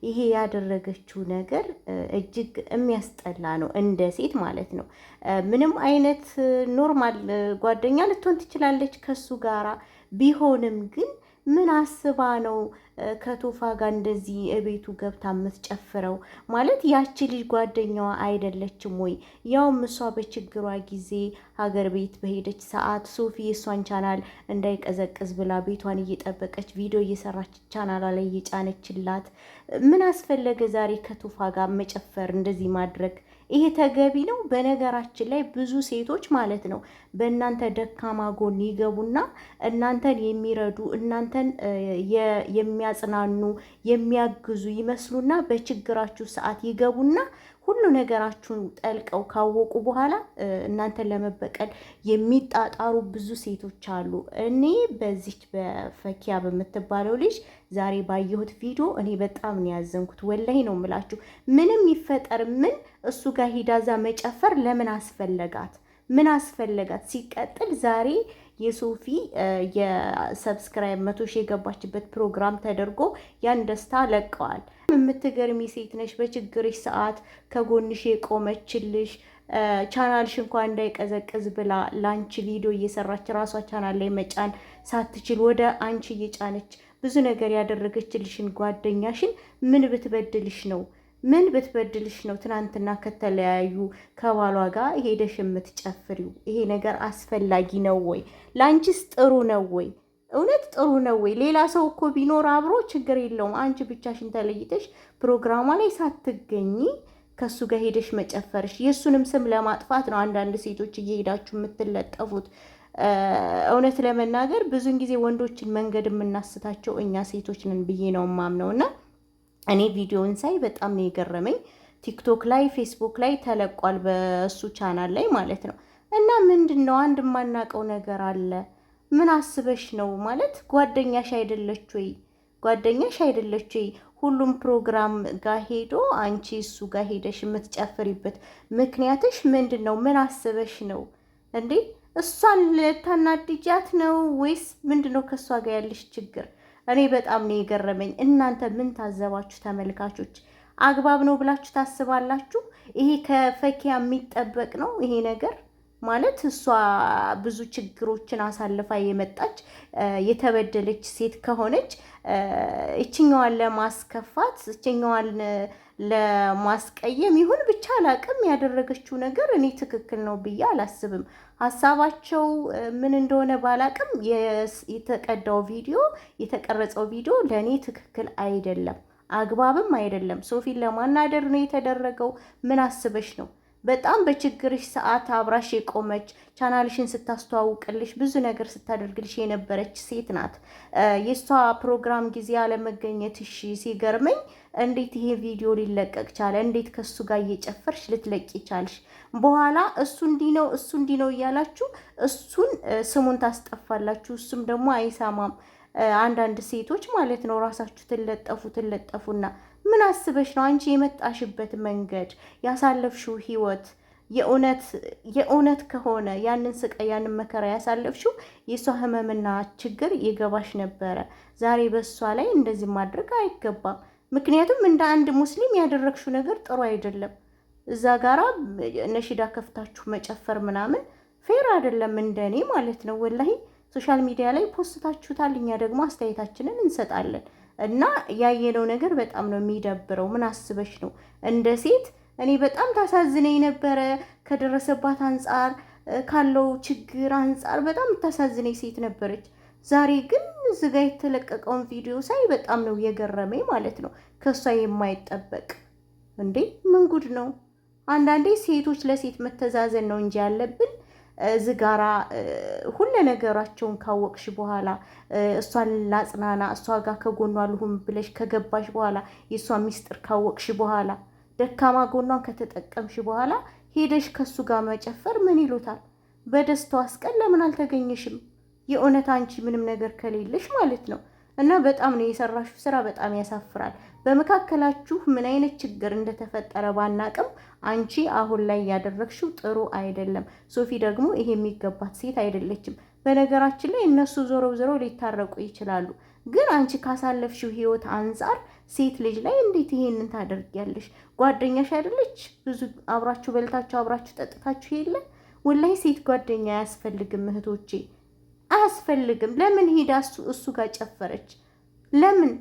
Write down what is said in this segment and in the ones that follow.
ይሄ ያደረገችው ነገር እጅግ የሚያስጠላ ነው፣ እንደ ሴት ማለት ነው። ምንም አይነት ኖርማል ጓደኛ ልትሆን ትችላለች ከሱ ጋራ ቢሆንም ግን ምን አስባ ነው ከቶፋ ጋር እንደዚህ እቤቱ ገብታ የምትጨፍረው? ማለት ያቺ ልጅ ጓደኛዋ አይደለችም ወይ? ያውም እሷ በችግሯ ጊዜ ሀገር ቤት በሄደች ሰዓት ሶፊ የእሷን ቻናል እንዳይቀዘቅዝ ብላ ቤቷን እየጠበቀች ቪዲዮ እየሰራች ቻናሏ ላይ እየጫነችላት፣ ምን አስፈለገ ዛሬ ከቶፋ ጋር መጨፈር እንደዚህ ማድረግ? ይሄ ተገቢ ነው? በነገራችን ላይ ብዙ ሴቶች ማለት ነው በእናንተ ደካማ ጎን ይገቡና እናንተን የሚረዱ እናንተን የሚያጽናኑ የሚያግዙ ይመስሉና በችግራችሁ ሰዓት ይገቡና ሁሉ ነገራችሁን ጠልቀው ካወቁ በኋላ እናንተን ለመበቀል የሚጣጣሩ ብዙ ሴቶች አሉ። እኔ በዚች በፈኪያ በምትባለው ልጅ ዛሬ ባየሁት ቪዲዮ እኔ በጣም ነው ያዘንኩት። ወላሂ ነው የምላችሁ። ምንም ይፈጠር ምን እሱ ጋር ሂዳዛ መጨፈር ለምን አስፈለጋት? ምን አስፈለጋት? ሲቀጥል ዛሬ የሶፊ የሰብስክራይብ 100 ሺህ የገባችበት ፕሮግራም ተደርጎ ያን ደስታ ለቀዋል። የምትገርሚ ሴት ነሽ። በችግርሽ ሰዓት ከጎንሽ የቆመችልሽ ቻናልሽ እንኳን እንዳይቀዘቅዝ ብላ ላንቺ ቪዲዮ እየሰራች ራሷ ቻናል ላይ መጫን ሳትችል ወደ አንቺ እየጫነች ብዙ ነገር ያደረገችልሽን ጓደኛሽን ምን ብትበድልሽ ነው? ምን ብትበድልሽ ነው ትናንትና ከተለያዩ ከባሏ ጋር ሄደሽ የምትጨፍሪው? ይሄ ነገር አስፈላጊ ነው ወይ? ላንቺስ ጥሩ ነው ወይ? እውነት ጥሩ ነው ወይ? ሌላ ሰው እኮ ቢኖር አብሮ ችግር የለውም። አንቺ ብቻሽን ተለይተሽ ፕሮግራሟ ላይ ሳትገኚ ከሱ ጋር ሄደሽ መጨፈርሽ የእሱንም ስም ለማጥፋት ነው አንዳንድ ሴቶች እየሄዳችሁ የምትለጠፉት። እውነት ለመናገር ብዙን ጊዜ ወንዶችን መንገድ የምናስታቸው እኛ ሴቶች ነን ብዬ ነው የማምነው። እና እኔ ቪዲዮውን ሳይ በጣም ነው የገረመኝ። ቲክቶክ ላይ ፌስቡክ ላይ ተለቋል፣ በእሱ ቻናል ላይ ማለት ነው። እና ምንድን ነው አንድ የማናውቀው ነገር አለ። ምን አስበሽ ነው? ማለት ጓደኛሽ አይደለች ወይ? ጓደኛሽ አይደለች ወይ? ሁሉም ፕሮግራም ጋር ሄዶ አንቺ እሱ ጋር ሄደሽ የምትጨፍሪበት ምክንያትሽ ምንድን ነው? ምን አስበሽ ነው እንዴ? እሷን ልታናድጃት ነው ወይስ ምንድን ነው ከእሷ ጋር ያለሽ ችግር? እኔ በጣም ነው የገረመኝ። እናንተ ምን ታዘባችሁ ተመልካቾች? አግባብ ነው ብላችሁ ታስባላችሁ? ይሄ ከፈኪያ የሚጠበቅ ነው ይሄ ነገር? ማለት እሷ ብዙ ችግሮችን አሳልፋ የመጣች የተበደለች ሴት ከሆነች እችኛዋን ለማስከፋት እችኛዋን ለማስቀየም ይሁን ብቻ አላቅም፣ ያደረገችው ነገር እኔ ትክክል ነው ብዬ አላስብም። ሀሳባቸው ምን እንደሆነ ባላቅም የተቀዳው ቪዲዮ የተቀረጸው ቪዲዮ ለእኔ ትክክል አይደለም፣ አግባብም አይደለም። ሶፊን ለማናደር ነው የተደረገው። ምን አስበሽ ነው? በጣም በችግርሽ ሰዓት አብራሽ የቆመች ቻናልሽን ስታስተዋውቅልሽ ብዙ ነገር ስታደርግልሽ የነበረች ሴት ናት። የእሷ ፕሮግራም ጊዜ አለመገኘትሽ ሲገርመኝ፣ እንዴት ይሄ ቪዲዮ ሊለቀቅ ቻለ? እንዴት ከሱ ጋር እየጨፈርሽ ልትለቂ ቻልሽ? በኋላ እሱ እንዲህ ነው እሱ እንዲህ ነው እያላችሁ እሱን ስሙን ታስጠፋላችሁ። እሱም ደግሞ አይሰማም። አንዳንድ ሴቶች ማለት ነው ራሳችሁ ትለጠፉና ምን አስበሽ ነው? አንቺ የመጣሽበት መንገድ ያሳለፍሽው ህይወት የእውነት ከሆነ ያንን ስቃይ ያንን መከራ ያሳለፍሽው የሷ ህመምና ችግር ይገባሽ ነበረ። ዛሬ በሷ ላይ እንደዚህ ማድረግ አይገባም። ምክንያቱም እንደ አንድ ሙስሊም ያደረግሽው ነገር ጥሩ አይደለም። እዛ ጋራ ነሽዳ ከፍታችሁ መጨፈር ምናምን ፌር አይደለም፣ እንደኔ ማለት ነው። ወላሂ ሶሻል ሚዲያ ላይ ፖስታችሁታል፣ እኛ ደግሞ አስተያየታችንን እንሰጣለን። እና ያየነው ነገር በጣም ነው የሚደብረው። ምን አስበሽ ነው? እንደ ሴት እኔ በጣም ታሳዝነኝ ነበረ። ከደረሰባት አንጻር ካለው ችግር አንጻር በጣም ታሳዝነኝ ሴት ነበረች። ዛሬ ግን እዚህ ጋ የተለቀቀውን ቪዲዮ ሳይ በጣም ነው የገረመኝ ማለት ነው። ከሷ የማይጠበቅ እንዴ! ምን ጉድ ነው? አንዳንዴ ሴቶች ለሴት መተዛዘን ነው እንጂ ያለብን እዚህ ጋራ ሁሉ ነገራቸውን ካወቅሽ በኋላ እሷን ላጽናና እሷ ጋር ከጎኗ ልሁን ብለሽ ከገባሽ በኋላ የእሷ ሚስጥር ካወቅሽ በኋላ ደካማ ጎኗን ከተጠቀምሽ በኋላ ሄደሽ ከሱ ጋር መጨፈር ምን ይሉታል? በደስታዋስ ቀን ለምን አልተገኘሽም? የእውነት አንቺ ምንም ነገር ከሌለሽ ማለት ነው። እና በጣም ነው የሰራሽው ስራ በጣም ያሳፍራል። በመካከላችሁ ምን አይነት ችግር እንደተፈጠረ ባናቅም አንቺ አሁን ላይ ያደረግሽው ጥሩ አይደለም። ሶፊ ደግሞ ይሄ የሚገባት ሴት አይደለችም። በነገራችን ላይ እነሱ ዞረው ሊታረቁ ይችላሉ። ግን አንቺ ካሳለፍሽው ህይወት አንጻር ሴት ልጅ ላይ እንዴት ይሄንን ታደርጊያለሽ? ጓደኛሽ አይደለች? ብዙ አብራችሁ በልታችሁ አብራችሁ ጠጥታችሁ የለ? ወላሂ ሴት ጓደኛ አያስፈልግም እህቶቼ፣ አያስፈልግም። ለምን ሄዳ እሱ ጋር ጨፈረች? ለምን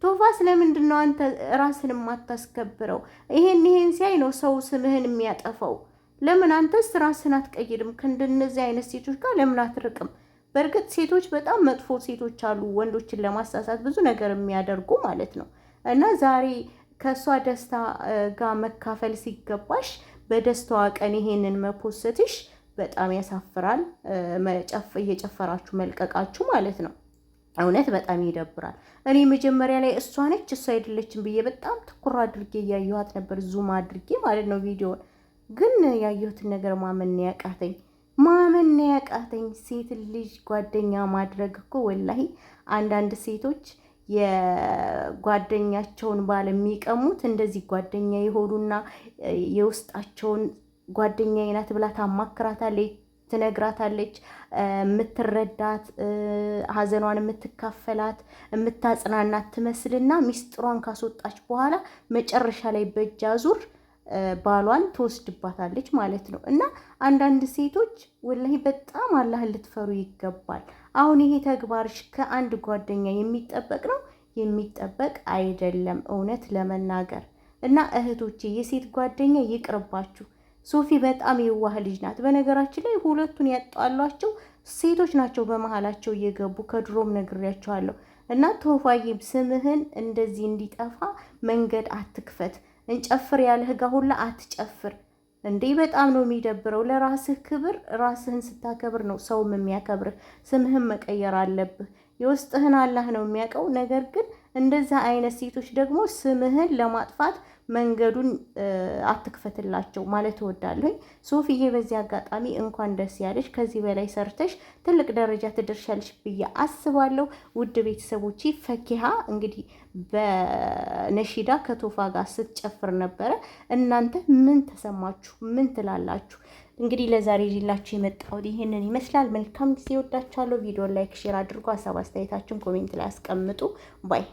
ቶፋስ? ለምንድን ነው አንተ ራስን የማታስከብረው? ይሄን ሲያይ ነው ሰው ስምህን የሚያጠፋው። ለምን አንተስ ራስን አትቀይርም? ከእንደነዚህ አይነት ሴቶች ጋር ለምን አትርቅም? በእርግጥ ሴቶች በጣም መጥፎ ሴቶች አሉ፣ ወንዶችን ለማሳሳት ብዙ ነገር የሚያደርጉ ማለት ነው። እና ዛሬ ከእሷ ደስታ ጋር መካፈል ሲገባሽ በደስታዋ ቀን ይሄንን መፖሰትሽ በጣም ያሳፍራል። እየጨፈራችሁ መልቀቃችሁ ማለት ነው። እውነት በጣም ይደብራል። እኔ መጀመሪያ ላይ እሷ ነች እሷ አይደለችም ብዬ በጣም ትኩር አድርጌ እያየኋት ነበር፣ ዙም አድርጌ ማለት ነው ቪዲዮን። ግን ያየሁትን ነገር ማመን ያቃተኝ ሴት ልጅ ጓደኛ ማድረግ እኮ ወላሂ አንዳንድ ሴቶች የጓደኛቸውን ባል የሚቀሙት እንደዚህ ጓደኛ የሆኑና የውስጣቸውን ጓደኛዬ ናት ብላ ታማክራታለች፣ ትነግራታለች፣ የምትረዳት ሀዘኗን የምትካፈላት የምታጽናናት ትመስልና ሚስጥሯን ካስወጣች በኋላ መጨረሻ ላይ በእጅ አዙር ባሏን ትወስድባታለች ማለት ነው። እና አንዳንድ ሴቶች ወላሂ በጣም አላህን ልትፈሩ ይገባል። አሁን ይሄ ተግባርሽ ከአንድ ጓደኛ የሚጠበቅ ነው? የሚጠበቅ አይደለም እውነት ለመናገር። እና እህቶቼ የሴት ጓደኛ ይቅርባችሁ። ሶፊ በጣም የዋህ ልጅ ናት። በነገራችን ላይ ሁለቱን ያጣሏቸው ሴቶች ናቸው በመሀላቸው እየገቡ፣ ከድሮም ነግሬያቸዋለሁ። እና ቶፋዬም ስምህን እንደዚህ እንዲጠፋ መንገድ አትክፈት። እንጨፍር ያለህ ጋ ሁላ አትጨፍር እንዴ! በጣም ነው የሚደብረው። ለራስህ ክብር ራስህን ስታከብር ነው ሰውም የሚያከብርህ። ስምህን መቀየር አለብህ። የውስጥህን አላህ ነው የሚያውቀው። ነገር ግን እንደዛ አይነት ሴቶች ደግሞ ስምህን ለማጥፋት መንገዱን አትክፈትላቸው ማለት እወዳለሁ። ሶፊዬ በዚህ አጋጣሚ እንኳን ደስ ያለሽ። ከዚህ በላይ ሰርተሽ ትልቅ ደረጃ ትደርሻለሽ ብዬ አስባለሁ። ውድ ቤተሰቦቼ ፈኪሃ እንግዲህ በነሺዳ ከቶፋ ጋር ስትጨፍር ነበረ። እናንተ ምን ተሰማችሁ? ምን ትላላችሁ? እንግዲህ ለዛሬ ይዤላችሁ የመጣሁት ይሄንን ይመስላል። መልካም ጊዜ። ወዳችኋለሁ። ቪዲዮ ላይክ፣ ሼር አድርጎ ሀሳብ አስተያየታችሁን ኮሜንት ላይ አስቀምጡ። ባይ